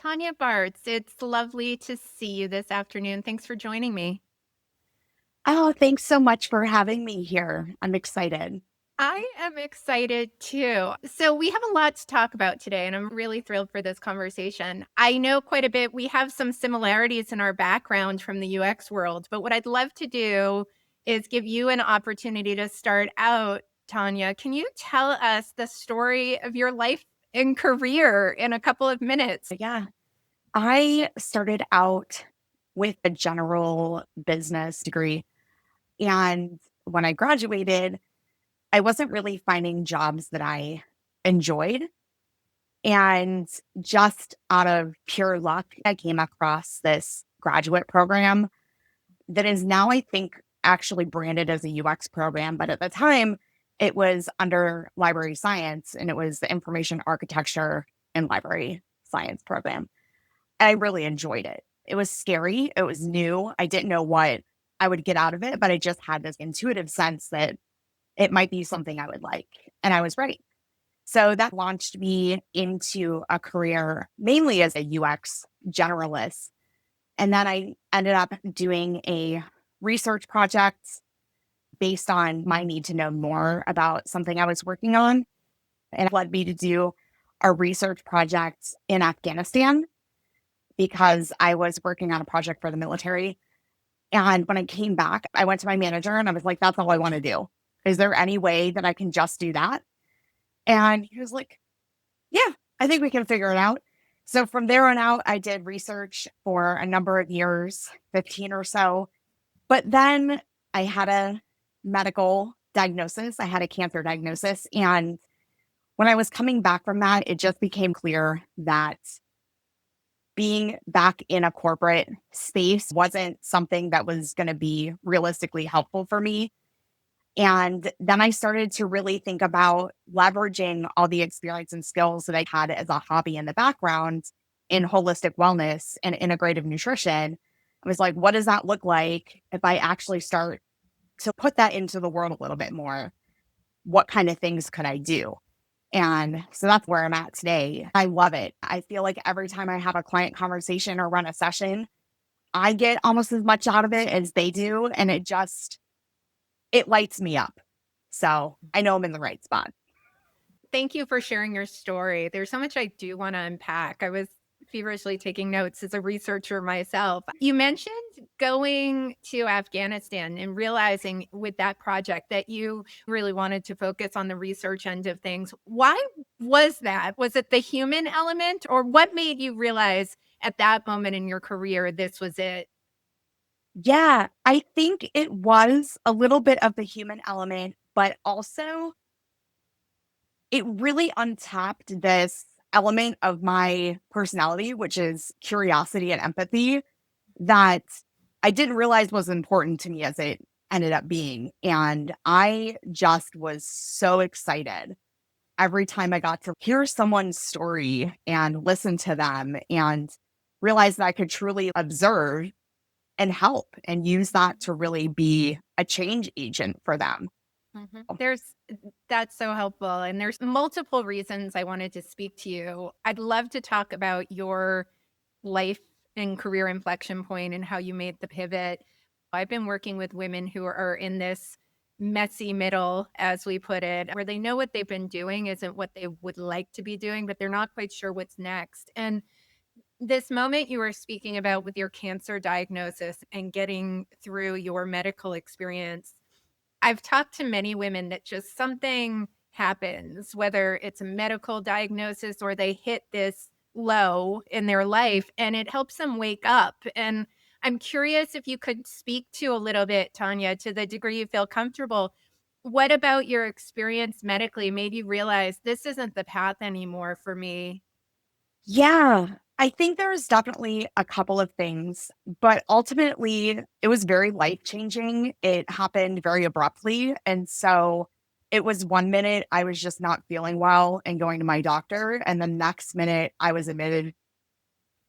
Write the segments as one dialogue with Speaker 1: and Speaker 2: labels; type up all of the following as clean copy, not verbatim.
Speaker 1: Tonia Bartz. It's lovely to see you this afternoon. Thanks for joining me.
Speaker 2: Oh, thanks so much for having me here. I'm excited.
Speaker 1: I am excited too. So, we have a lot to talk about today, and I'm really thrilled for this conversation. I know quite a bit. We have some similarities in our background from the UX world, but what I'd love to do is give you an opportunity to start out. Tanya, can you tell us the story of your life and career in a couple of minutes?
Speaker 2: Yeah, I started out with a general business degree. And when I graduated, I wasn't really finding jobs that I enjoyed. And just out of pure luck, I came across this graduate program that is now, I think, actually branded as a UX program. But at the time, it was under library science and it was the information architecture and library science program. I really enjoyed it. It was scary. It was new. I didn't know what I would get out of it, but I just had this intuitive sense that it might be something I would like. And I was ready. So that launched me into a career mainly as a UX generalist. And then I ended up doing a research project based on my need to know more about something I was working on. And it led me to do a research project in Afghanistan because I was working on a project for the military. And when I came back, I went to my manager and I was like, that's all I want to do. Is there any way that I can just do that? And he was like, yeah, I think we can figure it out. So from there on out, I did research for a number of years, 15 or so. But then I had a medical diagnosis. I had a cancer diagnosis. And when I was coming back from that, it just became clear that being back in a corporate space wasn't something that was going to be realistically helpful for me. And then I started to really think about leveraging all the experience and skills that I had as a hobby in the background in holistic wellness and integrative nutrition. I was like, what does that look like if I actually start to put that into the world a little bit more? What kind of things could I do? And so that's where I'm at today. I love it. I feel like every time I have a client conversation or run a session, I get almost as much out of it as they do. And it lights me up. So I know I'm in the right spot.
Speaker 1: Thank you for sharing your story. There's so much I do want to unpack. I was feverishly taking notes as a researcher myself. You mentioned going to Afghanistan and realizing with that project that you really wanted to focus on the research end of things. Why was that? Was it the human element, or what made you realize at that moment in your career this was it?
Speaker 2: Yeah, I think it was a little bit of the human element, but also it really untapped this element of my personality, which is curiosity and empathy that I didn't realize was important to me as it ended up being. And I just was so excited every time I got to hear someone's story and listen to them and realize that I could truly observe and help and use that to really be a change agent for them.
Speaker 1: There's That's so helpful. And there's multiple reasons I wanted to speak to you. I'd love to talk about your life and career inflection point and how you made the pivot. I've been working with women who are in this messy middle, as we put it, where they know what they've been doing isn't what they would like to be doing, but they're not quite sure what's next. And this moment you were speaking about with your cancer diagnosis and getting through your medical experience, I've talked to many women that just something happens, whether it's a medical diagnosis or they hit this low in their life and it helps them wake up. And I'm curious if you could speak to a little bit, Tanya, to the degree you feel comfortable. What about your experience medically made you realize this isn't the path anymore for me?
Speaker 2: Yeah, I think there's definitely a couple of things, but ultimately it was very life changing. It happened very abruptly. And so it was one minute I was just not feeling well and going to my doctor. And the next minute I was admitted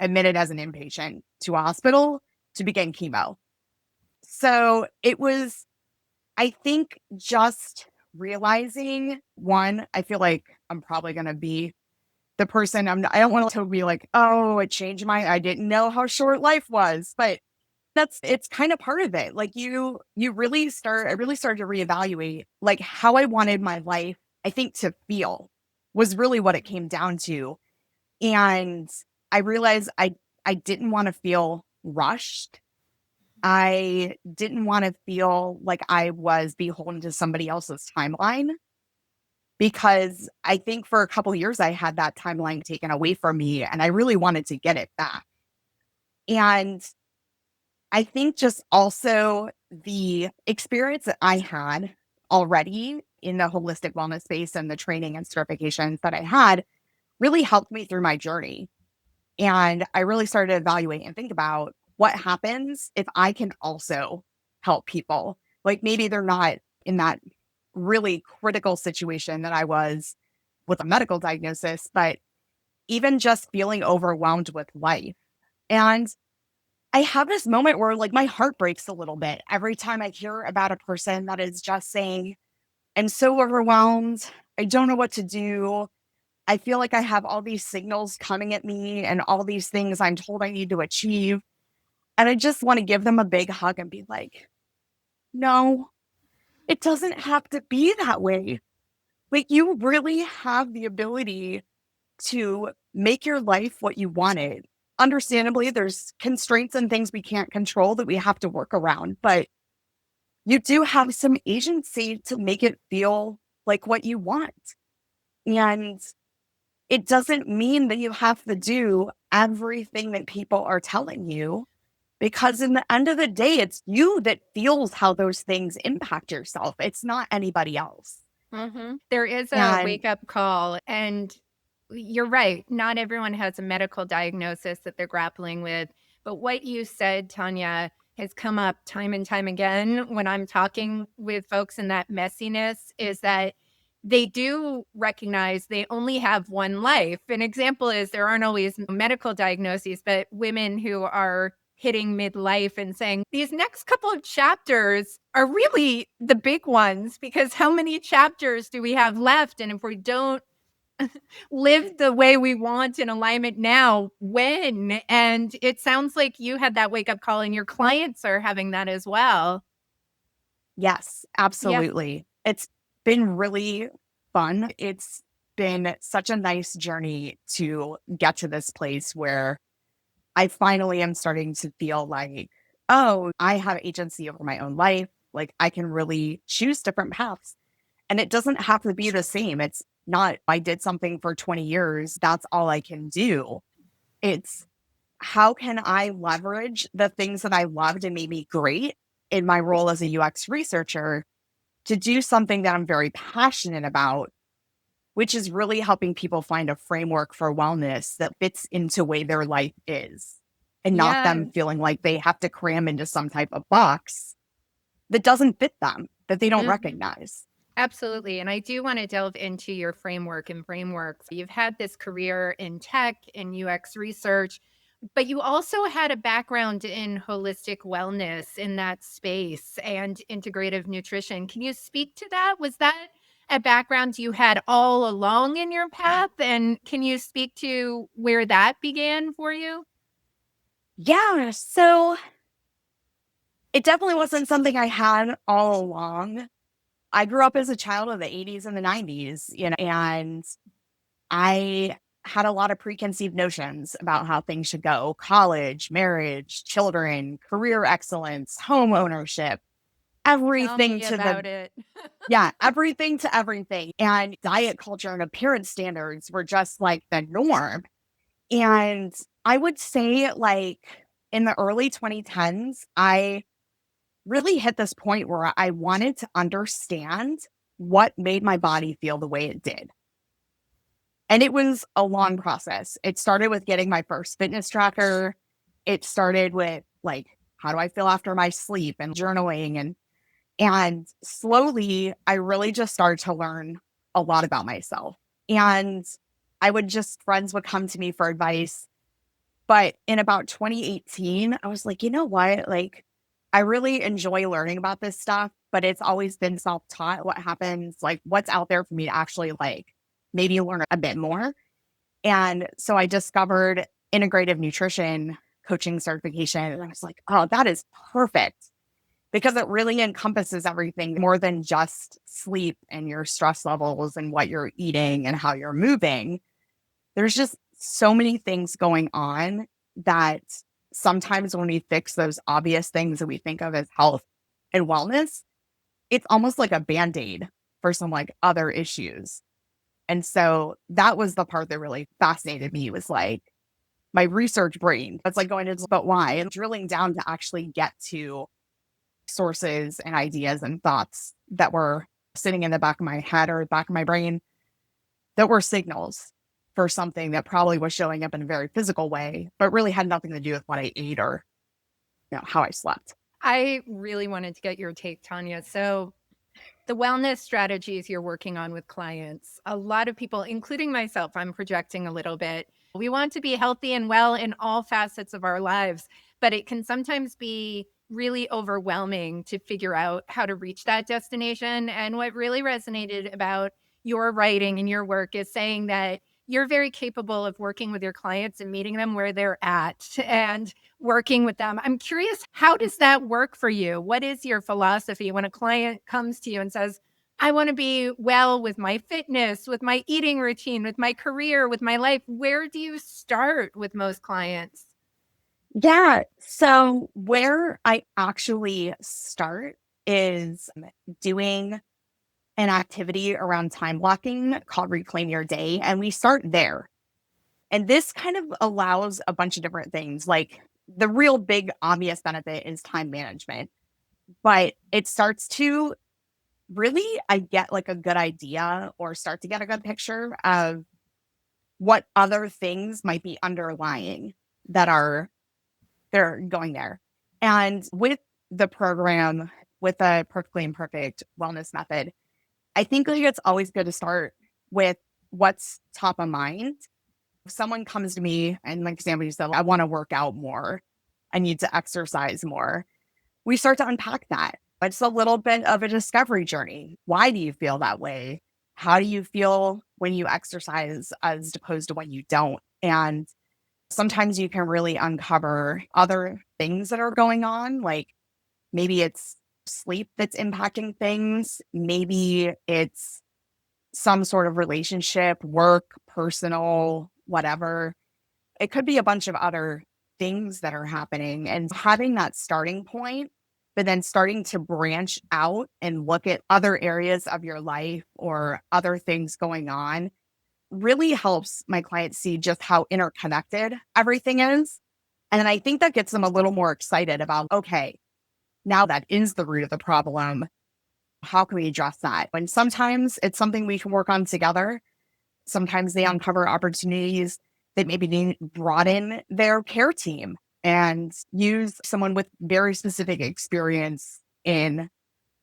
Speaker 2: as an inpatient to a hospital to begin chemo. So it was, I think, just realizing one, I feel like I'm probably going to be the person. I don't want to be like, oh, it changed I didn't know how short life was, but it's kind of part of it. Like I really started to reevaluate like how I wanted my life, I think, to feel was really what it came down to. And I realized I didn't want to feel rushed. I didn't want to feel like I was beholden to somebody else's timeline because I think for a couple years I had that timeline taken away from me and I really wanted to get it back. And I think just also the experience that I had already in the holistic wellness space and the training and certifications that I had really helped me through my journey. And I really started to evaluate and think about what happens if I can also help people. Like maybe they're not in that really critical situation that I was with a medical diagnosis, but even just feeling overwhelmed with life. And I have this moment where like my heart breaks a little bit every time I hear about a person that is just saying, I'm so overwhelmed. I don't know what to do. I feel like I have all these signals coming at me and all these things I'm told I need to achieve. And I just want to give them a big hug and be like, no, it doesn't have to be that way. Like, you really have the ability to make your life what you wanted. Understandably, there's constraints and things we can't control that we have to work around, but you do have some agency to make it feel like what you want. And it doesn't mean that you have to do everything that people are telling you because in the end of the day, it's you that feels how those things impact yourself. It's not anybody else.
Speaker 1: There is a
Speaker 2: And
Speaker 1: wake up call. And you're right. Not everyone has a medical diagnosis that they're grappling with. But what you said, Tonya, has come up time and time again when I'm talking with folks in that messiness is that they do recognize they only have one life. An example is there aren't always medical diagnoses, but women who are hitting midlife and saying, these next couple of chapters are really the big ones because how many chapters do we have left? And if we don't live the way we want in alignment now, when? And it sounds like you had that wake up call and your clients are having that as well.
Speaker 2: yes,
Speaker 1: Yeah.
Speaker 2: absolutely. It's been really fun. It's been such a nice journey to get to this place where I finally am starting to feel like, oh, I have agency over my own life. Like I can really choose different paths. And it doesn't have to be the same. It's not, I did something for 20 years. That's all I can do. It's how can I leverage the things that I loved and made me great in my role as a UX researcher to do something that I'm very passionate about, which is really helping people find a framework for wellness that fits into the way their life is and not them
Speaker 1: Yeah.
Speaker 2: feeling like they have to cram into some type of box that doesn't fit them, that they don't
Speaker 1: Mhm.
Speaker 2: recognize.
Speaker 1: Absolutely. And I do want to delve into your framework and frameworks. You've had this career in tech and UX research, but you also had a background in holistic wellness in that space and integrative nutrition. Can you speak to that? Was that a background you had all along in your path? And can you speak to where that began for you?
Speaker 2: Yeah. So it definitely wasn't something I had all along. I grew up as a child of the 80s and the 90s, and I had a lot of preconceived notions about how things should go: college, marriage, children, career excellence, home ownership,
Speaker 1: Tell
Speaker 2: everything
Speaker 1: me
Speaker 2: to the,
Speaker 1: about it.
Speaker 2: yeah, everything to everything. And diet culture and appearance standards were just like the norm. And I would say, like, in the early 2010s, I really hit this point where I wanted to understand what made my body feel the way it did. And it was a long process. It started with getting my first fitness tracker. It started with like, how do I feel after my sleep and journaling and slowly I really just started to learn a lot about myself. And I would just friends would come to me for advice. But in about 2018, I was like, you know what? Like, I really enjoy learning about this stuff, but it's always been self taught. What happens, like, what's out there for me to actually like maybe learn a bit more. And so I discovered integrative nutrition coaching certification. And I was like, oh, that is perfect because it really encompasses everything more than just sleep and your stress levels and what you're eating and how you're moving. There's just so many things going on that sometimes when we fix those obvious things that we think of as health and wellness, it's almost like a band-aid for some like other issues. And so that was the part that really fascinated me was like my research brain. It's like going into, but why? And drilling down to actually get to sources and ideas and thoughts that were sitting in the back of my head or back of my brain that were signals for something that probably was showing up in a very physical way, but really had nothing to do with what I ate or how I slept.
Speaker 1: I really wanted to get your take, Tonia. So, the wellness strategies you're working on with clients, a lot of people, including myself, I'm projecting a little bit. We want to be healthy and well in all facets of our lives, but it can sometimes be really overwhelming to figure out how to reach that destination. And what really resonated about your writing and your work is saying that you're very capable of working with your clients and meeting them where they're at and working with them. I'm curious, how does that work for you? What is your philosophy when a client comes to you and says, I want to be well with my fitness, with my eating routine, with my career, with my life? Where do you start with most clients?
Speaker 2: Yeah. So where I actually start is doing an activity around time blocking called Reclaim Your Day. And we start there. And this kind of allows a bunch of different things. Like the real big obvious benefit is time management, but it starts to really, I get like a good idea or start to get a good picture of what other things might be underlying that are they're going there. And with the program, with the Perfectly Imperfect Wellness Method, I think like it's always good to start with what's top of mind. If someone comes to me and like example, you said, I want to work out more. I need to exercise more. We start to unpack that. It's a little bit of a discovery journey. Why do you feel that way? How do you feel when you exercise as opposed to when you don't? And sometimes you can really uncover other things that are going on. Like maybe it's sleep that's impacting things. Maybe it's some sort of relationship, work, personal, whatever. It could be a bunch of other things that are happening and having that starting point, but then starting to branch out and look at other areas of your life or other things going on really helps my clients see just how interconnected everything is. And then I think that gets them a little more excited about, okay, now that is the root of the problem. How can we address that? And sometimes it's something we can work on together. Sometimes they uncover opportunities that maybe need broaden their care team and use someone with very specific experience in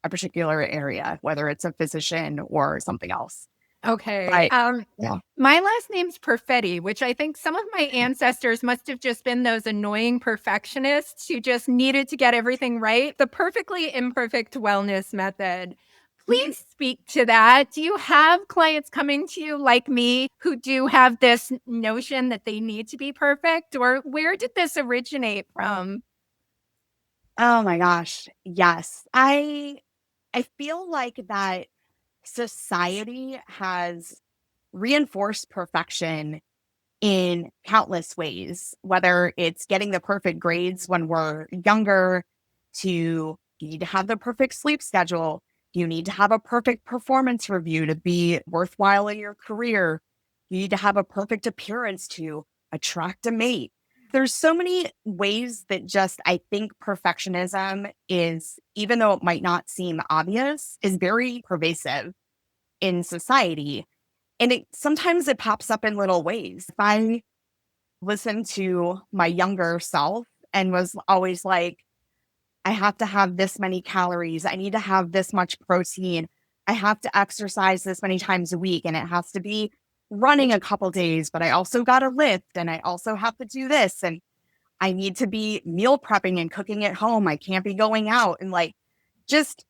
Speaker 2: a particular area, whether it's a physician or something else.
Speaker 1: Okay.
Speaker 2: But yeah.
Speaker 1: My last name's Perfetti, which I think some of my ancestors must have just been those annoying perfectionists who just needed to get everything right. The Perfectly Imperfect Wellness Method. Please speak to that. Do you have clients coming to you like me who do have this notion that they need to be perfect? Or where did this originate from?
Speaker 2: Oh my gosh. Yes. I feel like that society has reinforced perfection in countless ways, whether it's getting the perfect grades when we're younger, to you need to have the perfect sleep schedule, you need to have a perfect performance review to be worthwhile in your career, you need to have a perfect appearance to attract a mate. There's so many ways that just I think perfectionism is, even though it might not seem obvious, is very pervasive in society. And it sometimes it pops up in little ways. If I listen to my younger self and was always like, I have to have this many calories, I need to have this much protein, I have to exercise this many times a week, and it has to be running a couple days, but I also got to lift and I also have to do this. And I need to be meal prepping and cooking at home. I can't be going out and like just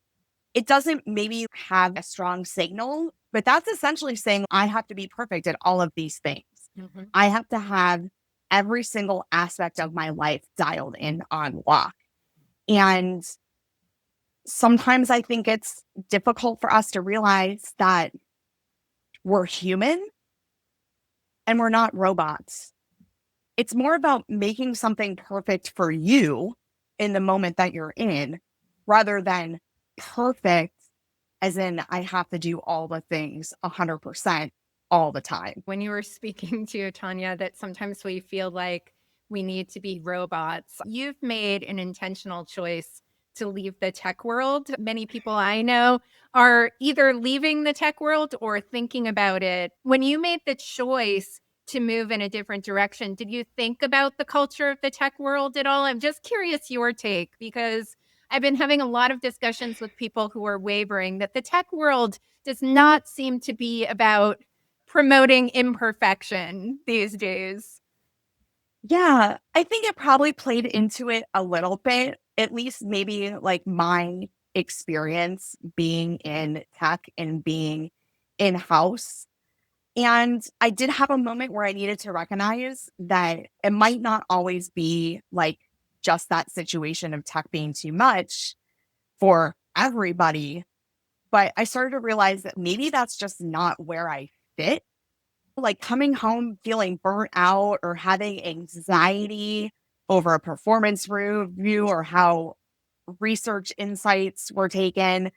Speaker 2: it doesn't maybe have a strong signal, but that's essentially saying I have to be perfect at all of these things.
Speaker 1: Mhm.
Speaker 2: I have to have every single aspect of my life dialed in on lock. And sometimes I think it's difficult for us to realize that we're human and we're not robots. It's more about making something perfect for you in the moment that you're in rather than perfect, as in I have to do all the things 100% all the time.
Speaker 1: When you were speaking to Tanya, that sometimes we feel like we need to be robots. You've made an intentional choice to leave the tech world. Many people I know are either leaving the tech world or thinking about it. When you made the choice to move in a different direction, did you think about the culture of the tech world at all? I'm just curious your take because I've been having a lot of discussions with people who are wavering that the tech world does not seem to be about promoting imperfection these days.
Speaker 2: Yeah, I think it probably played into it a little bit, at least maybe like my experience being in tech and being in house. And I did have a moment where I needed to recognize that it might not always be like just that situation of tech being too much for everybody. But I started to realize that maybe that's just not where I fit. Like coming home feeling burnt out or having anxiety over a performance review or how research insights were taken.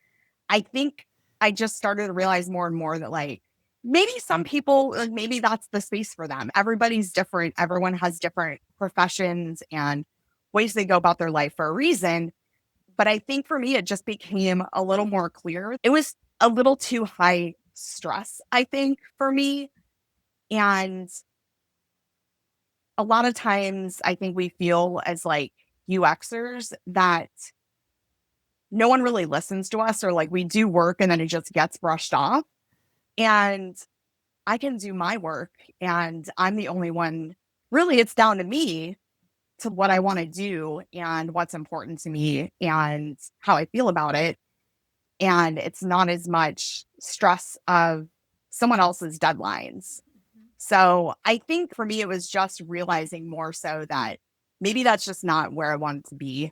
Speaker 2: I think I just started to realize more and more that like maybe some people, like maybe that's the space for them. Everybody's different. Everyone has different professions and ways they go about their life for a reason. But I think for me, it just became a little more clear. It was a little too high stress, I think, for me. And a lot of times I think we feel as like UXers that no one really listens to us or like we do work and then it just gets brushed off. And I can do my work and I'm the only one. Really, it's down to me to what I want to do and what's important to me and how I feel about it. And it's not as much stress of someone else's deadlines. So I think for me, it was just realizing more so that maybe that's just not where I wanted to be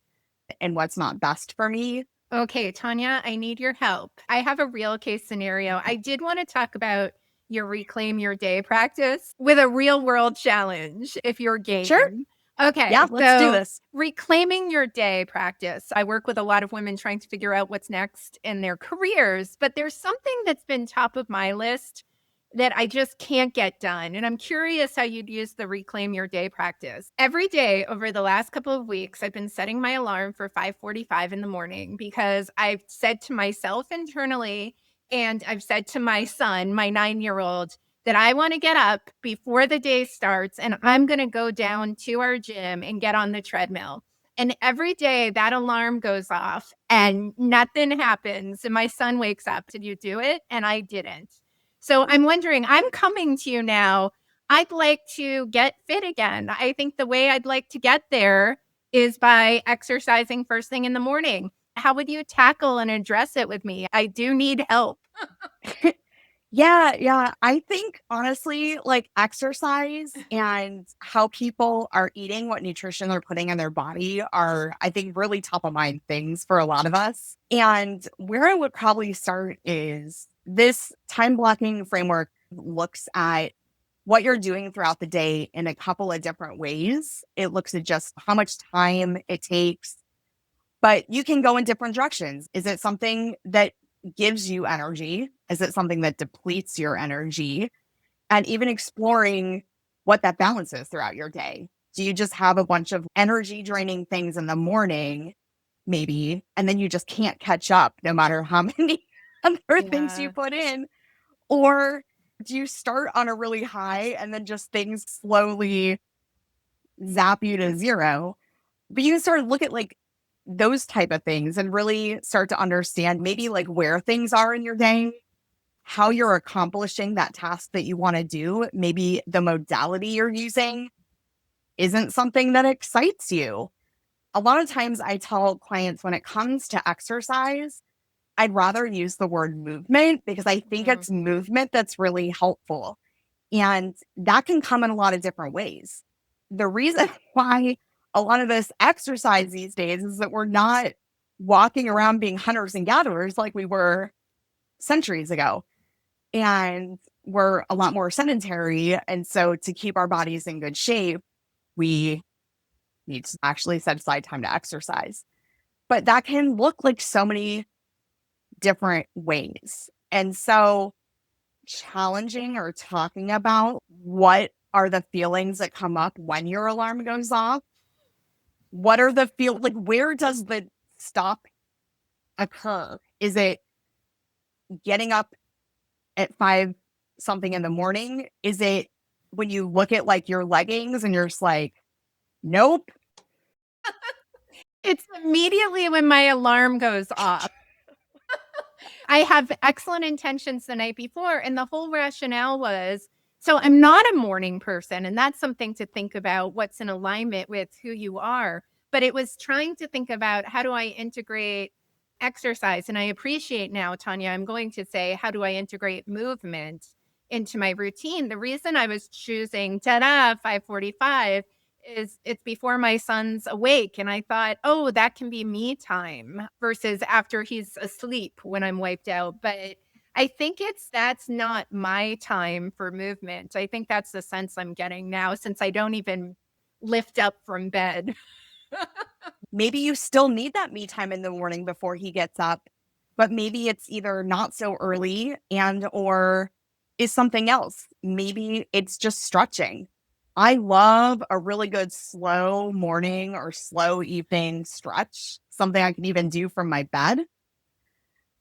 Speaker 2: and what's not best for me.
Speaker 1: Okay, Tanya, I need your help. I have a real case scenario. I did want to talk about your reclaim your day practice with a real world challenge if you're
Speaker 2: Sure.
Speaker 1: game.
Speaker 2: Yeah,
Speaker 1: Okay,
Speaker 2: let's do
Speaker 1: so
Speaker 2: this.
Speaker 1: reclaiming your day practice. I work with a lot of women trying to figure out what's next in their careers, but there's something that's been top of my list that I just can't get done. And I'm curious how you'd use the reclaim your day practice. Every day over the last couple of weeks, I've been setting my alarm for 5:45 in the morning because I've said to myself internally and I've said to my son, my 9-year-old, that I want to get up before the day starts and I'm going to go down to our gym and get on the treadmill. And every day that alarm goes off and nothing happens. And my son wakes up, did you do it? And I didn't. So I'm wondering, I'm coming to you now. I'd like to get fit again. I think the way I'd like to get there is by exercising first thing in the morning. How would you tackle and address it with me? I do need help.
Speaker 2: Yeah. I think honestly, like exercise and how people are eating, what nutrition they're putting in their body are, I think, really top of mind things for a lot of us. And where I would probably start is this time blocking framework looks at what you're doing throughout the day in a couple of different ways. It looks at just how much time it takes, but you can go in different directions. Is it something that gives you energy? Is it something that depletes your energy? And even exploring what that balance is throughout your day. Do you just have a bunch of energy draining things in the morning, maybe, and then you just can't catch up no matter how many other things you
Speaker 1: Yeah.
Speaker 2: put in? Or do you start on a really high and then just things slowly zap you to zero? But you can start to look at like those type of things and really start to understand maybe like where things are in your day, how you're accomplishing that task that you want to do. Maybe the modality you're using isn't something that excites you. A lot of times I tell clients when it comes to exercise, I'd rather use the word movement because I think
Speaker 1: Mhm.
Speaker 2: it's movement that's really helpful. And that can come in a lot of different ways. The reason why a lot of us exercise these days is that we're not walking around being hunters and gatherers like we were centuries ago. And we're a lot more sedentary. And so to keep our bodies in good shape, we need to actually set aside time to exercise. But that can look like so many different ways. And so challenging or talking about what are the feelings that come up when your alarm goes off? What are the like where does the stop occur? Is it getting up at 5 something in the morning? Is it when you look at like your leggings and you're just like, nope?
Speaker 1: It's immediately when my alarm goes off. I have excellent intentions the night before, and the whole rationale was so I'm not a morning person, and that's something to think about what's in alignment with who you are. But it was trying to think about how do I integrate exercise? And I appreciate now, Tonia, I'm going to say, how do I integrate movement into my routine? The reason I was choosing 5:45 is it's before my son's awake. And I thought, oh, that can be me time versus after he's asleep when I'm wiped out. But I think that's not my time for movement. I think that's the sense I'm getting now since I don't even lift up from bed.
Speaker 2: Maybe you still need that me time in the morning before he gets up, but maybe it's either not so early and or is something else. Maybe it's just stretching. I love a really good slow morning or slow evening stretch, something I can even do from my bed.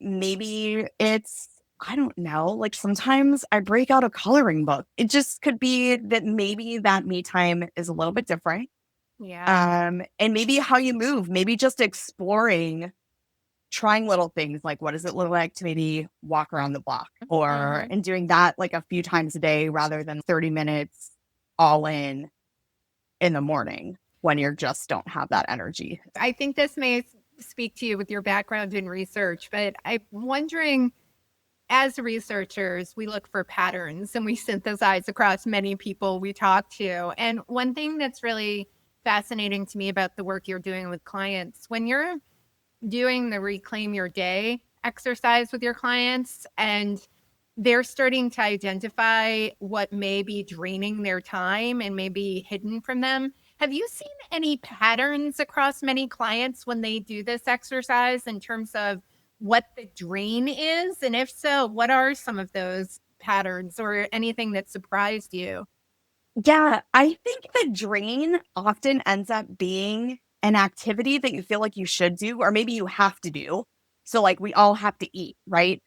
Speaker 2: Maybe it's, I don't know, like sometimes I break out a coloring book. It just could be that maybe that me time is a little bit different.
Speaker 1: Yeah.
Speaker 2: And maybe how you move, maybe just exploring, trying little things like what does it look like to maybe walk around the block or
Speaker 1: Mhm.
Speaker 2: and doing that like a few times a day rather than 30 minutes all in the morning when you just don't have that energy.
Speaker 1: I think this may speak to you with your background in research, but I'm wondering as researchers, we look for patterns and we synthesize across many people we talk to. And one thing that's really fascinating to me about the work you're doing with clients, when you're doing the reclaim your day exercise with your clients and they're starting to identify what may be draining their time and may be hidden from them. Have you seen any patterns across many clients when they do this exercise in terms of what the drain is? And if so, what are some of those patterns or anything that surprised you?
Speaker 2: Yeah, I think the drain often ends up being an activity that you feel like you should do, or maybe you have to do. So, like, we all have to eat, right?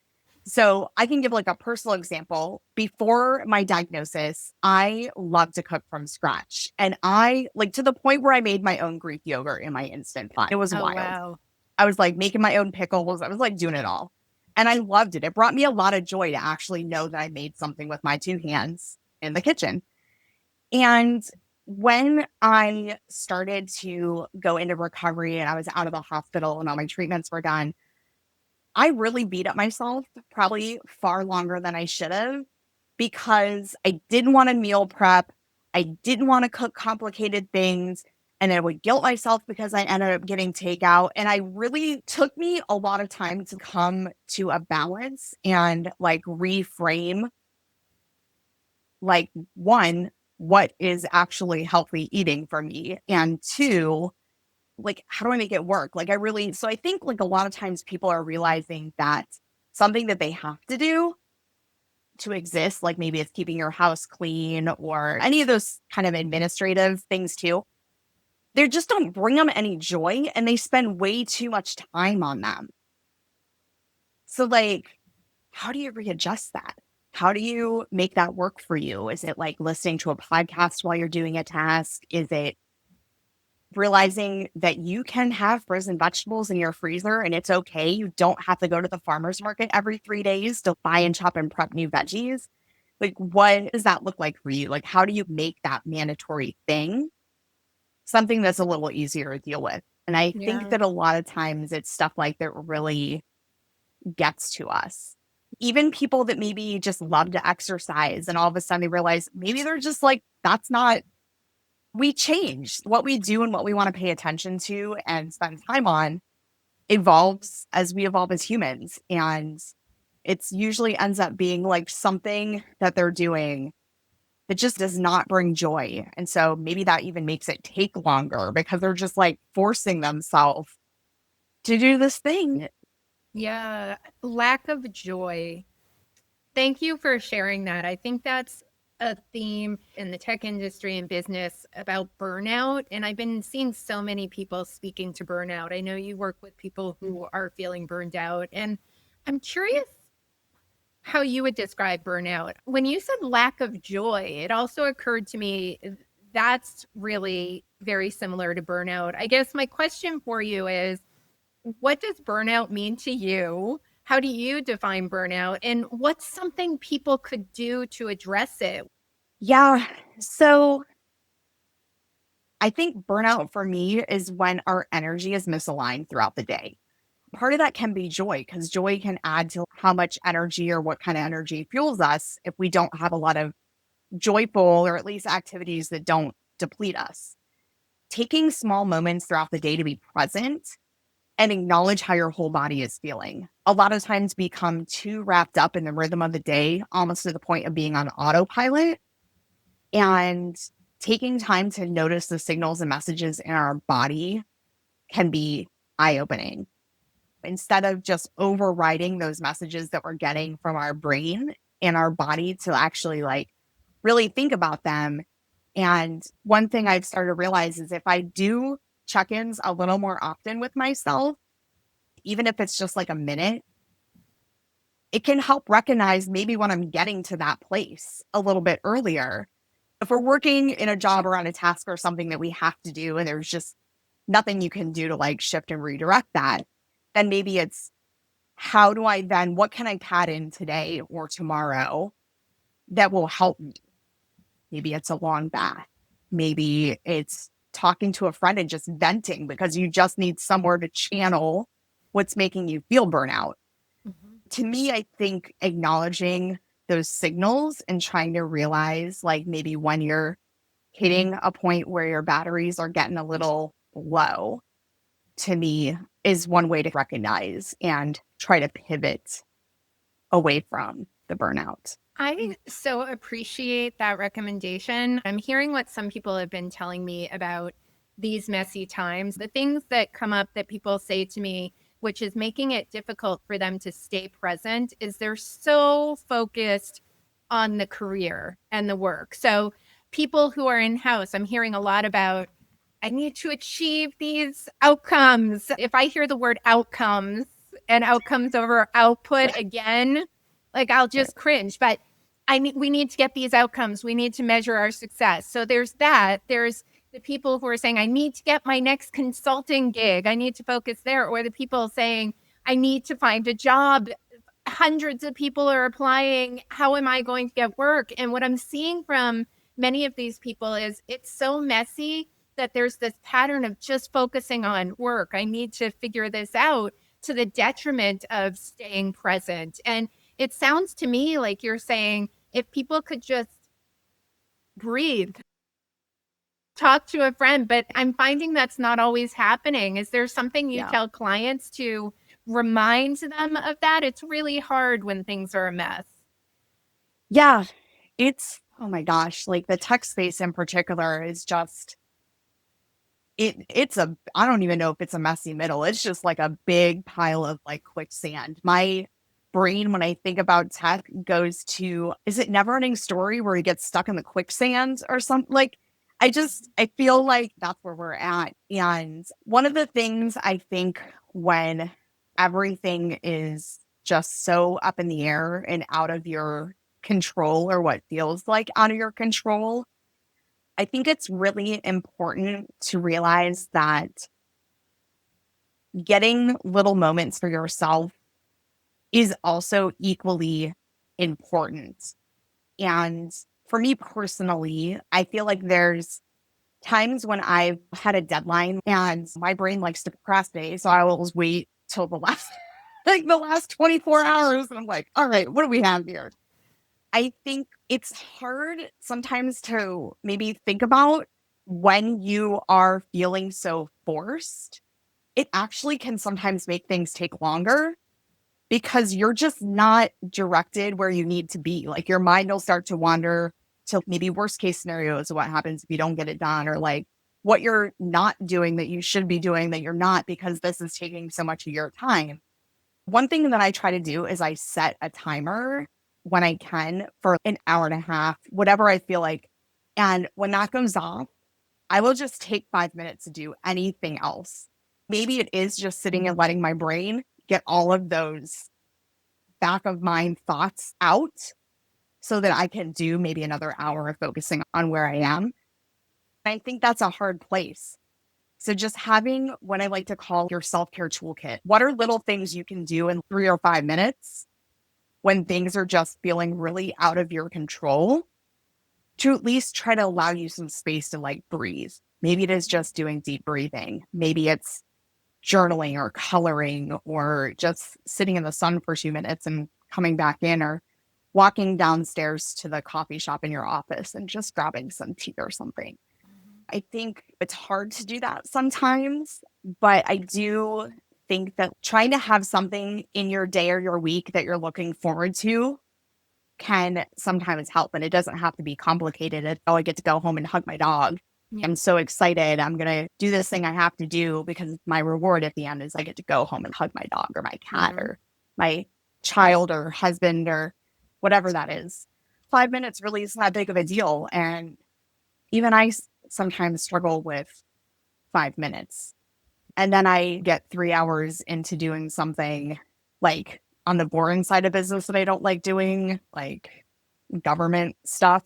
Speaker 2: So, I can give like a personal example. Before my diagnosis, I love to cook from scratch. And I like to the point where I made my own Greek yogurt in my instant pot. It was
Speaker 1: Oh,
Speaker 2: wild.
Speaker 1: wow.
Speaker 2: I was like making my own pickles. I was like doing it all. And I loved it. It brought me a lot of joy to actually know that I made something with my two hands in the kitchen. And when I started to go into recovery and I was out of the hospital and all my treatments were done, I really beat up myself probably far longer than I should have because I didn't want to meal prep. I didn't want to cook complicated things. And I would guilt myself because I ended up getting takeout. And I really took me a lot of time to come to a balance and like reframe like one, what is actually healthy eating for me? And two, like how do I make it work? Like I really so I think like a lot of times people are realizing that something that they have to do to exist, like maybe it's keeping your house clean or any of those kind of administrative things too. They just don't bring them any joy and they spend way too much time on them. So like how do you readjust that? How do you make that work for you? Is it like listening to a podcast while you're doing a task? Is it realizing that you can have frozen vegetables in your freezer and it's okay? You don't have to go to the farmer's market every 3 days to buy and chop and prep new veggies. Like, what does that look like for you? Like, how do you make that mandatory thing something that's a little easier to deal with? And I think
Speaker 1: Yeah.
Speaker 2: that a lot of times it's stuff like that really gets to us. Even people that maybe just love to exercise and all of a sudden they realize maybe they're just like, that's not, we change what we do and what we want to pay attention to and spend time on evolves as we evolve as humans. And it's usually ends up being like something that they're doing that just does not bring joy. And so maybe that even makes it take longer because they're just like forcing themselves to do this thing.
Speaker 1: Yeah, lack of joy. Thank you for sharing that. I think that's a theme in the tech industry and business about burnout. And I've been seeing so many people speaking to burnout. I know you work with people who are feeling burned out. And I'm curious how you would describe burnout. When you said lack of joy, it also occurred to me that's really very similar to burnout. I guess my question for you is, what does burnout mean to you? How do you define burnout? And what's something people could do to address it?
Speaker 2: Yeah. So I think burnout for me is when our energy is misaligned throughout the day. Part of that can be joy because joy can add to how much energy or what kind of energy fuels us if we don't have a lot of joyful or at least activities that don't deplete us. Taking small moments throughout the day to be present and acknowledge how your whole body is feeling. A lot of times we become too wrapped up in the rhythm of the day, almost to the point of being on autopilot. And taking time to notice the signals and messages in our body can be eye opening. Instead of just overriding those messages that we're getting from our brain and our body to actually like really think about them. And one thing I've started to realize is if I do check ins a little more often with myself, even if it's just like a minute, it can help recognize maybe when I'm getting to that place a little bit earlier. If we're working in a job or on a task or something that we have to do, and there's just nothing you can do to like shift and redirect that, then maybe it's how do I then, what can I pad in today or tomorrow that will help me? Maybe it's a long bath. Maybe it's talking to a friend and just venting because you just need somewhere to channel what's making you feel burnout.
Speaker 1: Mhm.
Speaker 2: To me, I think acknowledging those signals and trying to realize, like, maybe when you're hitting a point where your batteries are getting a little low, to me, is one way to recognize and try to pivot away from the burnout.
Speaker 1: I so appreciate that recommendation. I'm hearing what some people have been telling me about these messy times, the things that come up that people say to me, which is making it difficult for them to stay present, is they're so focused on the career and the work. So, people who are in house, I'm hearing a lot about, I need to achieve these outcomes. If I hear the word outcomes and outcomes over output again, like I'll
Speaker 2: Right.
Speaker 1: just cringe. But we need to get these outcomes. We need to measure our success. So there's that. There's the people who are saying, I need to get my next consulting gig. I need to focus there. Or the people saying, I need to find a job. Hundreds of people are applying. How am I going to get work? And what I'm seeing from many of these people is it's so messy that there's this pattern of just focusing on work. I need to figure this out to the detriment of staying present. And it sounds to me like you're saying if people could just breathe, talk to a friend, but I'm finding that's not always happening. Is there something you
Speaker 2: Yeah.
Speaker 1: tell clients to remind them of that? It's really hard when things are a mess.
Speaker 2: Yeah. It's, oh my gosh, like the tech space in particular is just, it's a, I don't even know if it's a messy middle. It's just like a big pile of like quicksand. My brain, when I think about tech, goes to, is it Never Ending Story where he gets stuck in the quicksand or something? Like, I feel like that's where we're at. And one of the things I think when everything is just so up in the air and out of your control or what feels like out of your control, I think it's really important to realize that getting little moments for yourself is also equally important. And for me personally, I feel like there's times when I've had a deadline and my brain likes to procrastinate. So I will always wait till the last like the last 24 hours. And I'm like, all right, what do we have here? I think it's hard sometimes to maybe think about when you are feeling so forced. It actually can sometimes make things take longer because you're just not directed where you need to be. Like your mind will start to wander to maybe worst case scenarios of what happens if you don't get it done, or like what you're not doing that you should be doing that you're not because this is taking so much of your time. One thing that I try to do is I set a timer when I can for an hour and a half, whatever I feel like. And when that goes off, I will just take 5 minutes to do anything else. Maybe it is just sitting and letting my brain get all of those back of mind thoughts out so that I can do maybe another hour of focusing on where I am. I think that's a hard place. So just having what I like to call your self-care toolkit. What are little things you can do in 3 or 5 minutes when things are just feeling really out of your control to at least try to allow you some space to like breathe? Maybe it is just doing deep breathing. Maybe it's journaling or coloring or just sitting in the sun for 2 minutes and coming back in, or walking downstairs to the coffee shop in your office and just grabbing some tea or something. I think it's hard to do that sometimes, but I do think that trying to have something in your day or your week that you're looking forward to can sometimes help. And it doesn't have to be complicated. Oh, I get to go home and hug my dog.
Speaker 1: Yeah.
Speaker 2: I'm so excited. I'm going to do this thing I have to do because my reward at the end is I get to go home and hug my dog or my cat or my child or husband or whatever that is. 5 minutes really isn't that big of a deal. And even I sometimes struggle with 5 minutes. And then I get 3 hours into doing something like on the boring side of business that I don't like doing, like government stuff.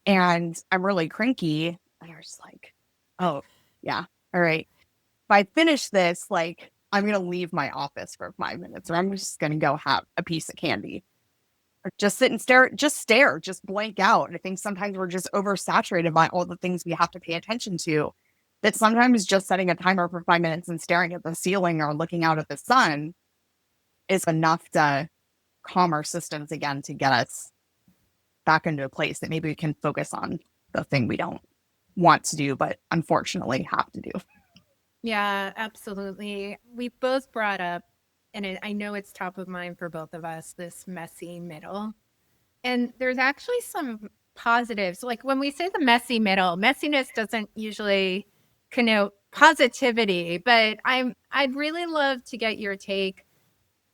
Speaker 2: And I'm really cranky. And I'm just like, oh, yeah. All right. If I finish this, like, I'm going to leave my office for 5 minutes, or I'm just going to go have a piece of candy, or just sit and stare, just blank out. I think sometimes we're just oversaturated by all the things we have to pay attention to, that sometimes just setting a timer for 5 minutes and staring at the ceiling or looking out at the sun is enough to calm our systems again, to get us back into a place that maybe we can focus on the thing we don't want to do, but unfortunately have to do.
Speaker 1: Yeah, absolutely. We both brought up, and I know it's top of mind for both of us, this messy middle. And there's actually some positives. Like when we say the messy middle, messiness doesn't usually connote positivity, but I'd really love to get your take.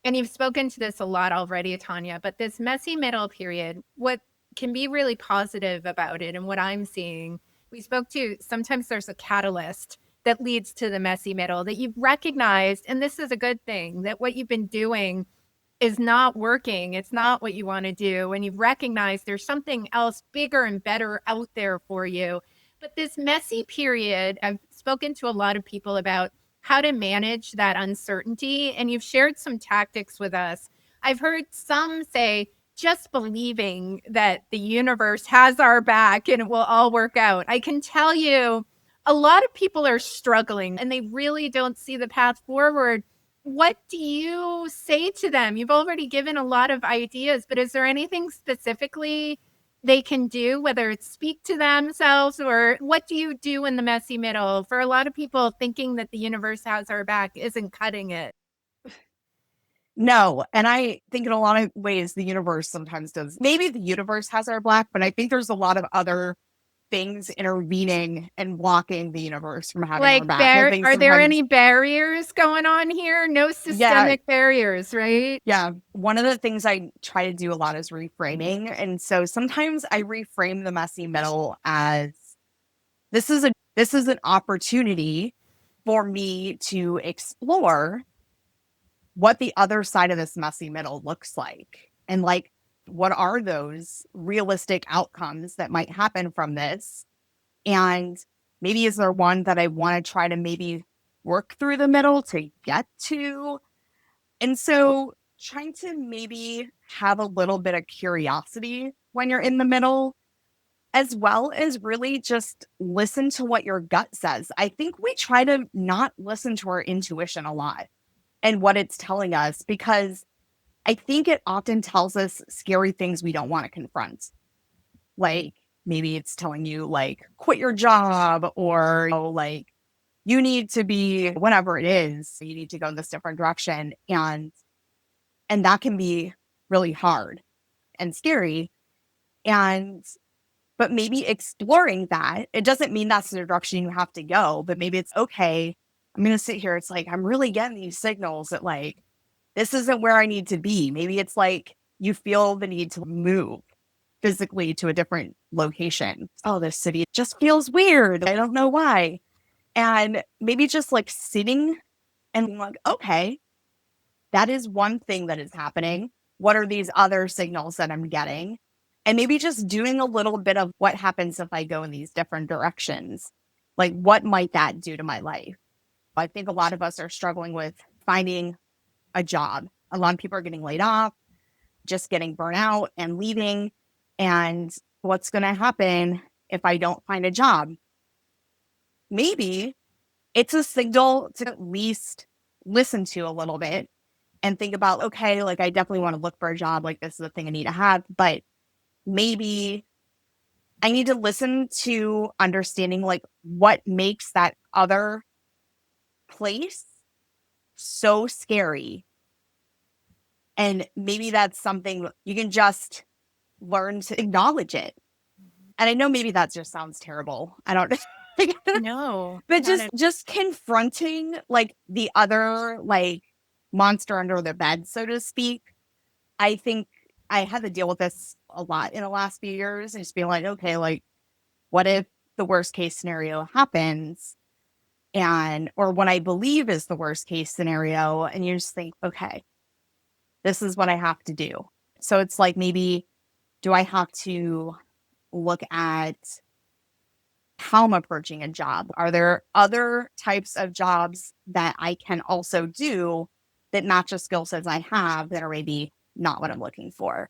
Speaker 1: And you've spoken to this a lot already, Tonia, but this messy middle period, what can be really positive about it and what I'm seeing, we spoke to, sometimes there's a catalyst that leads to the messy middle that you've recognized. And this is a good thing, that what you've been doing is not working. It's not what you want to do. And you've recognized there's something else bigger and better out there for you. But this messy period, I've spoken to a lot of people about how to manage that uncertainty. And you've shared some tactics with us. I've heard some say just believing that the universe has our back and it will all work out. I can tell you, a lot of people are struggling and they really don't see the path forward. What do you say to them? You've already given a lot of ideas, but is there anything specifically they can do, whether it's speak to themselves, or what do you do in the messy middle? For a lot of people, thinking that the universe has our back isn't cutting it.
Speaker 2: No. And I think in a lot of ways, the universe sometimes does. Maybe the universe has our back, but I think there's a lot of other things intervening and blocking the universe from having our
Speaker 1: Like,
Speaker 2: back. I think
Speaker 1: are there
Speaker 2: sometimes,
Speaker 1: any barriers going on here? No
Speaker 2: yeah,
Speaker 1: systemic barriers, right?
Speaker 2: yeah. One of the things I try to do a lot is reframing. And so sometimes I reframe the messy middle as this is an opportunity for me to explore what the other side of this messy middle looks like. And like, what are those realistic outcomes that might happen from this? And maybe is there one that I want to try to maybe work through the middle to get to? And so trying to maybe have a little bit of curiosity when you're in the middle, as well as really just listen to what your gut says. I think we try to not listen to our intuition a lot. and what it's telling us, because I think it often tells us scary things we don't want to confront. Like maybe it's telling you like quit your job, or like you need to be whatever it is, you need to go in this different direction. And that can be really hard and scary. And but maybe exploring that, it doesn't mean that's the direction you have to go, but maybe it's okay. I'm going to sit here. It's like, I'm really getting these signals that like, this isn't where I need to be. Maybe it's like you feel the need to move physically to a different location. Oh, this city just feels weird. I don't know why. And maybe just like sitting and being like, okay, that is one thing that is happening. What are these other signals that I'm getting? And maybe just doing a little bit of what happens if I go in these different directions. Like, what might that do to my life? I think a lot of us are struggling with finding a job. A lot of people are getting laid off, just getting burnt out and leaving. And what's going to happen if I don't find a job? Maybe it's a signal to at least listen to a little bit and think about, okay, like I definitely want to look for a job. Like this is the thing I need to have, but maybe I need to listen to understanding like what makes that other place so scary. And maybe that's something you can just learn to acknowledge it. And I know maybe that just sounds terrible. I don't
Speaker 1: No,
Speaker 2: but
Speaker 1: not
Speaker 2: just confronting like the other like monster under the bed, so to speak. I think I had to deal with this a lot in the last few years and just being like, okay, like what if the worst case scenario happens? And or what I believe is the worst case scenario. And you just think, okay, this is what I have to do. So it's like maybe do I have to look at how I'm approaching a job? Are there other types of jobs that I can also do that match the skill sets I have that are maybe not what I'm looking for?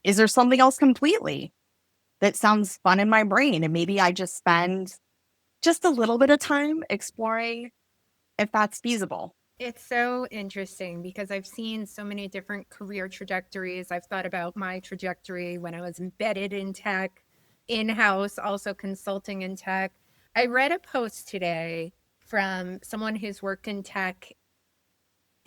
Speaker 2: Is there something else completely that sounds fun in my brain? And maybe I just spend just a little bit of time exploring if that's feasible.
Speaker 1: It's so interesting because I've seen so many different career trajectories. I've thought about my trajectory when I was embedded in tech, in house, also consulting in tech. I read a post today from someone who's worked in tech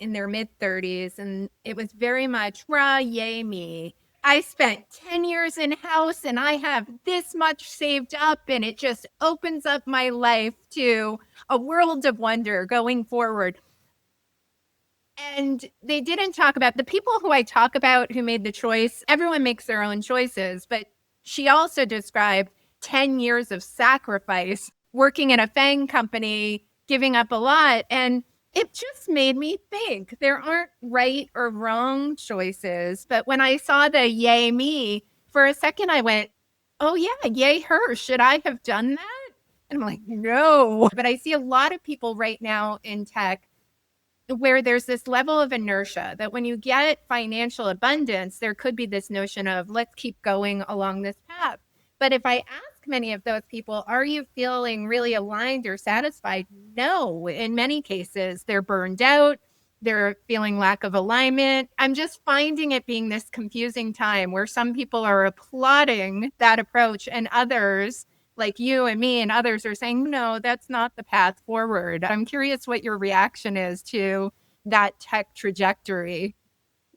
Speaker 1: in their mid 30s, and it was very much, rah, yay, me. I spent 10 years in house and I have this much saved up, and it just opens up my life to a world of wonder going forward. And they didn't talk about the people who I talk about who made the choice. Everyone makes their own choices, but she also described 10 years of sacrifice working in a FANG company, giving up a lot. And it just made me think there aren't right or wrong choices. But when I saw the yay me, for a second I went, oh, yeah, yay her. Should I have done that? And I'm like, no. But I see a lot of people right now in tech where there's this level of inertia that when you get financial abundance, there could be this notion of let's keep going along this path. But if I ask many of those people, are you feeling really aligned or satisfied? No. In many cases, they're burned out. They're feeling lack of alignment. I'm just finding it being this confusing time where some people are applauding that approach and others like you and me and others are saying, no, that's not the path forward. I'm curious what your reaction is to that tech trajectory.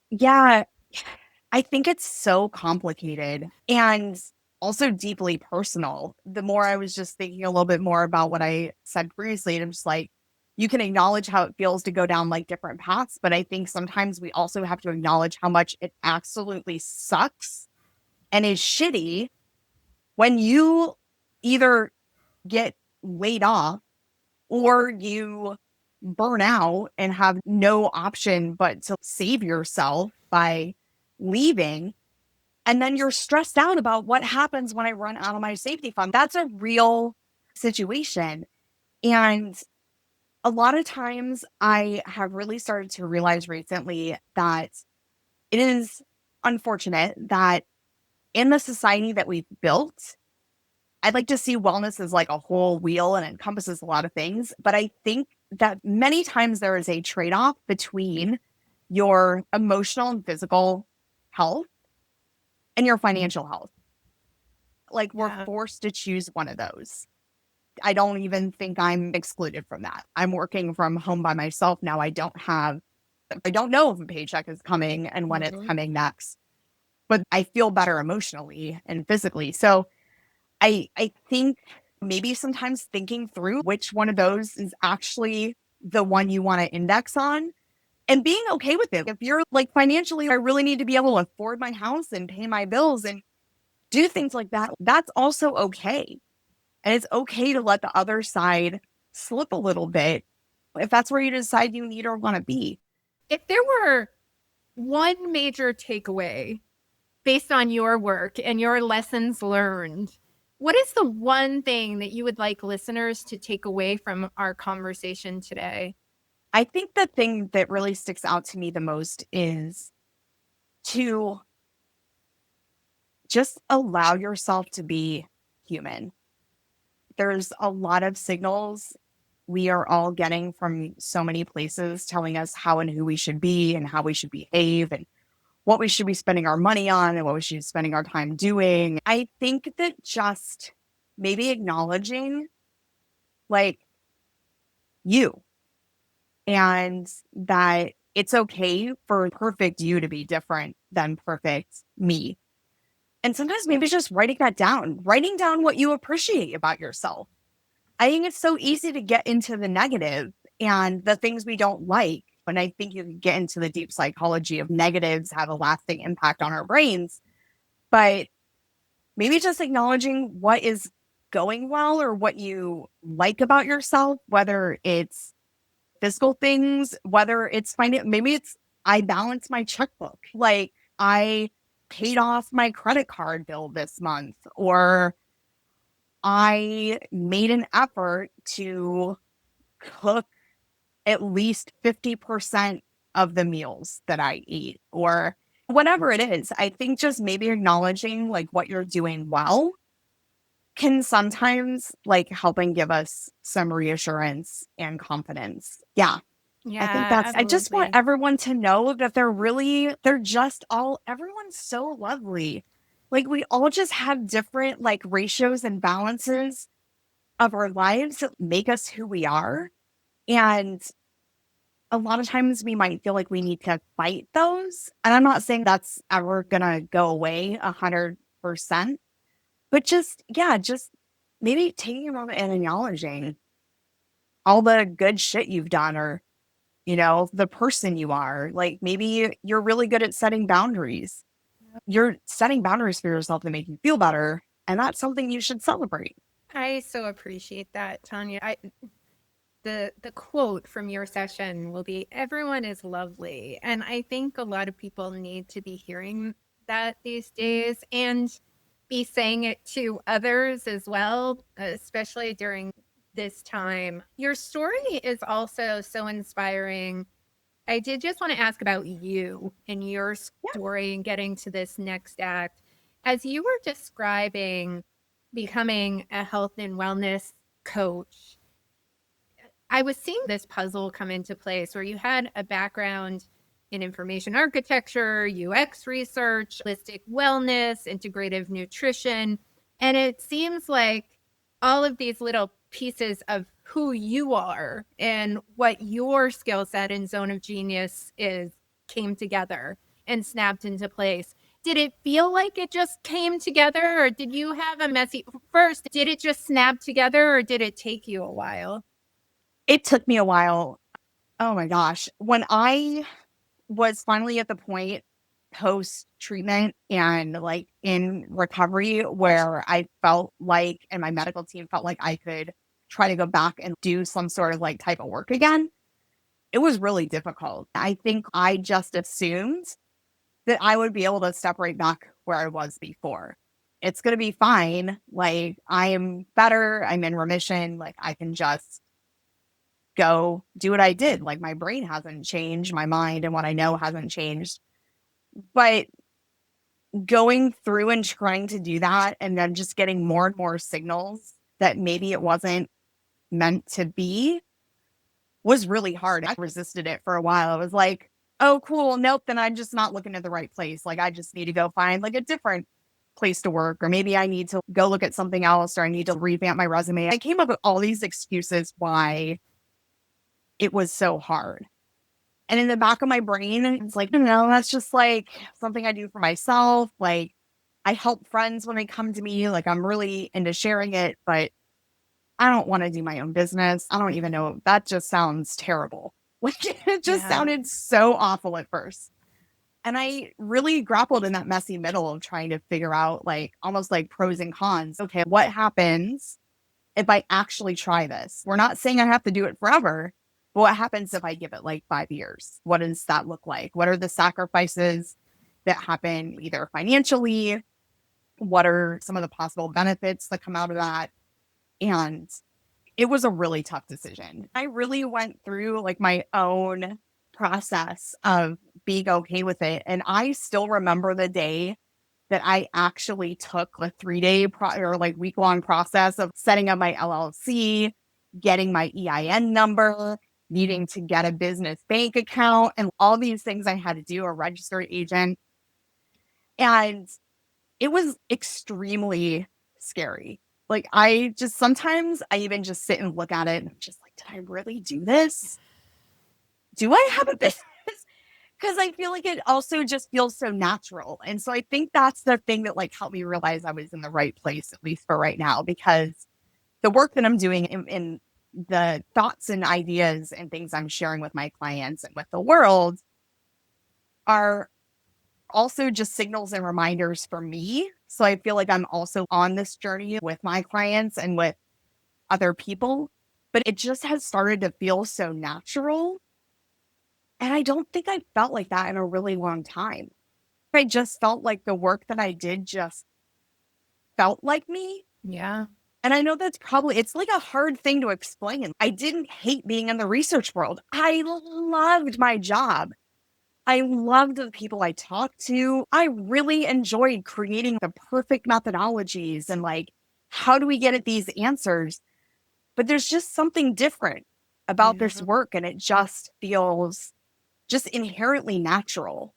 Speaker 2: Yeah, I think it's so complicated and also deeply personal. The more I was just thinking a little bit more about what I said previously, and I'm just like, you can acknowledge how it feels to go down like different paths, but I think sometimes we also have to acknowledge how much it absolutely sucks and is shitty when you either get laid off or you burn out and have no option but to save yourself by leaving. And then you're stressed out about what happens when I run out of my safety fund. That's a real situation. And a lot of times I have really started to realize recently that it is unfortunate that in the society that we've built, I'd like to see wellness as like a whole wheel and encompasses a lot of things. But I think that many times there is a trade off between your emotional and physical health and your financial health. Like we're
Speaker 1: Yeah.
Speaker 2: forced to choose one of those. I don't even think I'm excluded from that. I'm working from home by myself now. I don't know if a paycheck is coming and when it's
Speaker 1: Mhm.
Speaker 2: coming next, but I feel better emotionally and physically. So I think maybe sometimes thinking through which one of those is actually the one you want to index on and being okay with it. If you're like financially, I really need to be able to afford my house and pay my bills and do things like that. That's also okay. And it's okay to let the other side slip a little bit if that's where you decide you need or want to be.
Speaker 1: If there were one major takeaway based on your work and your lessons learned, what is the one thing that you would like listeners to take away from our conversation today?
Speaker 2: I think the thing that really sticks out to me the most is to just allow yourself to be human. There's a lot of signals we are all getting from so many places telling us how and who we should be and how we should behave and what we should be spending our money on and what we should be spending our time doing. I think that just maybe acknowledging like you and that it's okay for perfect you to be different than perfect me. And sometimes maybe just writing down what you appreciate about yourself. I think it's so easy to get into the negative and the things we don't like. And I think you can get into the deep psychology of negatives have a lasting impact on our brains. But maybe just acknowledging what is going well or what you like about yourself, whether it's physical things, whether it's maybe it's I balance my checkbook. Like I paid off my credit card bill this month, or I made an effort to cook at least 50% of the meals that I eat, or whatever it is. I think just maybe acknowledging like what you're doing well can sometimes like help and give us some reassurance and confidence. Yeah. I think
Speaker 1: Yeah,
Speaker 2: I just want
Speaker 1: absolutely.
Speaker 2: everyone to know that everyone's so lovely. Like we all just have different like ratios and balances of our lives that make us who we are. And a lot of times we might feel like we need to fight those. And I'm not saying that's ever going to go away 100%, but just maybe taking a moment and acknowledging all the good shit you've done or, the person you are. Like maybe you're really good at setting boundaries. You're setting boundaries for yourself to make you feel better. And that's something you should celebrate.
Speaker 1: I so appreciate that, Tonia. The quote from your session will be everyone is lovely. And I think a lot of people need to be hearing that these days and be saying it to others as well, especially during this time. Your story is also so inspiring. I did just want to ask about you and your story and getting to this next act. As you were describing becoming a health and wellness coach, I was seeing this puzzle come into place where you had a background in information architecture, UX research, holistic wellness, integrative nutrition. And it seems like all of these little pieces of who you are and what your skill set and zone of genius is came together and snapped into place. Did it feel like it just came together, or did you have a messy first? Did it just snap together, or did it take you a while?
Speaker 2: It took me a while. Oh my gosh. When I was finally at the point post treatment and like in recovery where I felt like, and my medical team felt like I could try to go back and do some sort of like type of work again, it was really difficult. I think I just assumed that I would be able to step right back where I was before. It's going to be fine. Like I am better. I'm in remission. Like I can just go do what I did. Like my brain hasn't changed, my mind and what I know hasn't changed. But going through and trying to do that and then just getting more and more signals that maybe it wasn't meant to be, was really hard. I resisted it for a while. I was like, oh, cool. Nope. Then I'm just not looking at the right place. Like, I just need to go find like a different place to work, or maybe I need to go look at something else, or I need to revamp my resume. I came up with all these excuses why it was so hard. And in the back of my brain, it's like, no, that's just like something I do for myself. Like, I help friends when they come to me. Like, I'm really into sharing it, but I don't want to do my own business. I don't even know. That just sounds terrible. Like, it just
Speaker 1: Yeah.
Speaker 2: sounded so awful at first. And I really grappled in that messy middle of trying to figure out, like, almost like pros and cons. Okay, what happens if I actually try this? We're not saying I have to do it forever, but what happens if I give it like 5 years? What does that look like? What are the sacrifices that happen either financially? What are some of the possible benefits that come out of that? And it was a really tough decision. I really went through like my own process of being okay with it. And I still remember the day that I actually took a 3 day or like week long process of setting up my LLC, getting my EIN number, needing to get a business bank account, and all these things I had to do, a registered agent. And it was extremely scary. Like, I just sometimes I even just sit and look at it and I'm just like, did I really do this? Do I have a business? Because I feel like it also just feels so natural. And so I think that's the thing that like helped me realize I was in the right place, at least for right now, because the work that I'm doing in the thoughts and ideas and things I'm sharing with my clients and with the world are also just signals and reminders for me. So I feel like I'm also on this journey with my clients and with other people, but it just has started to feel so natural. And I don't think I felt like that in a really long time. I just felt like the work that I did just felt like me.
Speaker 1: Yeah.
Speaker 2: And I know that's probably, it's like a hard thing to explain. I didn't hate being in the research world. I loved my job. I loved the people I talked to. I really enjoyed creating the perfect methodologies and like, how do we get at these answers? But there's just something different about this
Speaker 1: Yeah.
Speaker 2: work, and it just feels just inherently natural.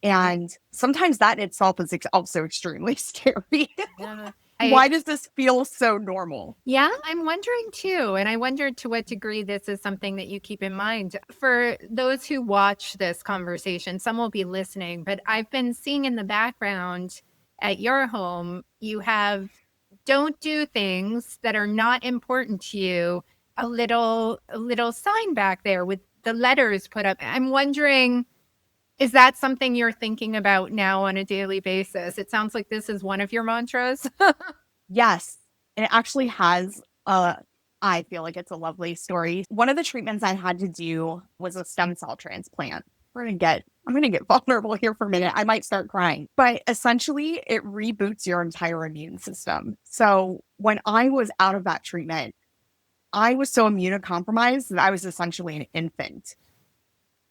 Speaker 1: Yeah.
Speaker 2: And sometimes that in itself is also extremely scary.
Speaker 1: Yeah. I
Speaker 2: Why does this feel so normal?
Speaker 1: Yeah, I'm wondering too. And I wonder to what degree this is something that you keep in mind. For those who watch this conversation, some will be listening, but I've been seeing in the background at your home, you have don't do things that are not important to you, a little sign back there with the letters put up. I'm wondering, is that something you're thinking about now on a daily basis? It sounds like this is one of your mantras.
Speaker 2: Yes. And it actually has I feel like it's a lovely story. One of the treatments I had to do was a stem cell transplant. I'm gonna get vulnerable here for a minute. I might start crying. But essentially it reboots your entire immune system. So when I was out of that treatment, I was so immunocompromised that I was essentially an infant.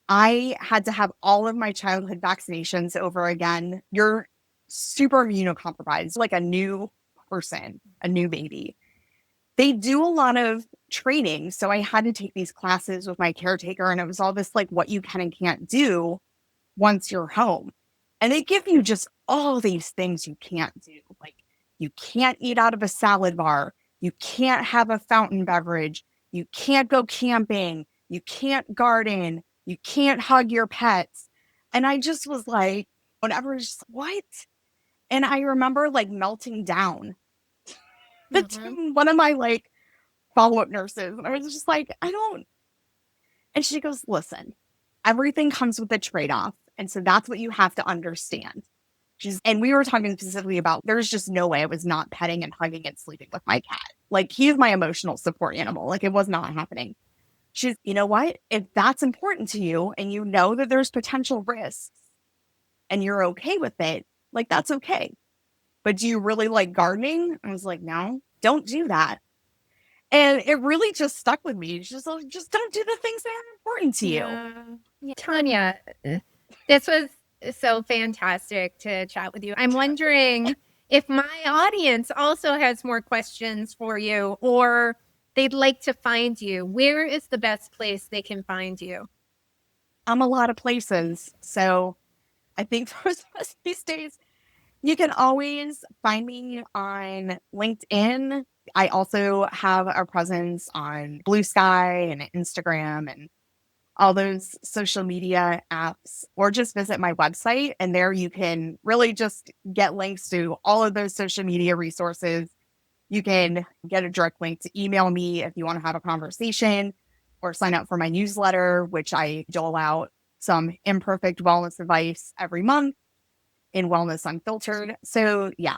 Speaker 2: I had to have all of my childhood vaccinations over again. You're super immunocompromised, like a new person, a new baby. They do a lot of training. So I had to take these classes with my caretaker, and it was all this like what you can and can't do once you're home. And they give you just all these things you can't do. Like, you can't eat out of a salad bar. You can't have a fountain beverage. You can't go camping. You can't garden. You can't hug your pets. And I just was like, whatever, just what? And I remember like melting down
Speaker 1: Mhm.
Speaker 2: to one of my like follow up nurses. And I was just like, I don't. And she goes, listen, everything comes with a trade off. And so that's what you have to understand. And we were talking specifically about there's just no way I was not petting and hugging and sleeping with my cat. Like, he's my emotional support animal. Like, it was not happening. She's, you know what? If that's important to you and you know that there's potential risks and you're okay with it, like, that's okay. But do you really like gardening? I was like, no, don't do that. And it really just stuck with me. It's just like, just don't do the things that are important to you.
Speaker 1: Yeah. Yeah. Tonia, this was so fantastic to chat with you. I'm wondering if my audience also has more questions for you, or they'd like to find you, where is the best place they can find you?
Speaker 2: I'm a lot of places. So I think for us these days, you can always find me on LinkedIn. I also have a presence on Blue Sky and Instagram and all those social media apps, or just visit my website. And there you can really just get links to all of those social media resources. You can get a direct link to email me if you want to have a conversation or sign up for my newsletter, which I dole out some imperfect wellness advice every month in Wellness Unfiltered. So, yeah,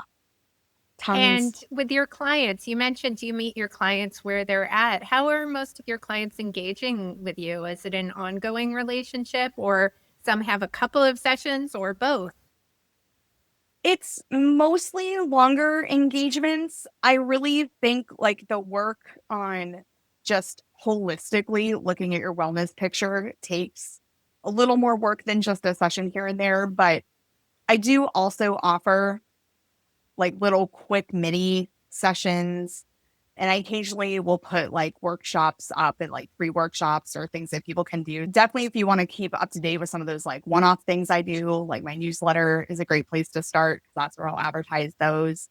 Speaker 1: And
Speaker 2: tons.
Speaker 1: with your clients, you mentioned you meet your clients where they're at. How are most of your clients engaging with you? Is it an ongoing relationship, or some have a couple of sessions, or both?
Speaker 2: It's mostly longer engagements. I really think like the work on just holistically looking at your wellness picture takes a little more work than just a session here and there. But I do also offer like little quick mini sessions. And I occasionally will put like workshops up and like free workshops or things that people can do. Definitely, if you want to keep up to date with some of those like one off things I do, like my newsletter is a great place to start because that's where I'll advertise those.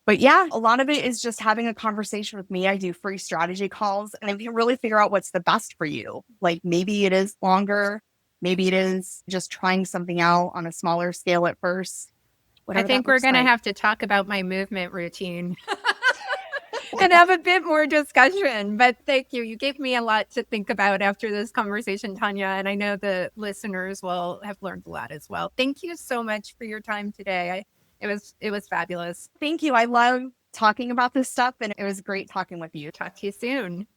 Speaker 2: But yeah, a lot of it is just having a conversation with me. I do free strategy calls and I can really figure out what's the best for you. Like maybe it is longer, maybe it is just trying something out on a smaller scale at first,
Speaker 1: I
Speaker 2: whatever that
Speaker 1: think we're
Speaker 2: looks
Speaker 1: going to
Speaker 2: like.
Speaker 1: have to talk about my movement routine and have a bit more discussion. But thank you. You gave me a lot to think about after this conversation, Tonya. And I know the listeners will have learned a lot as well. Thank you so much for your time today. It was fabulous.
Speaker 2: Thank you. I love talking about this stuff and it was great talking with you.
Speaker 1: Talk to you soon.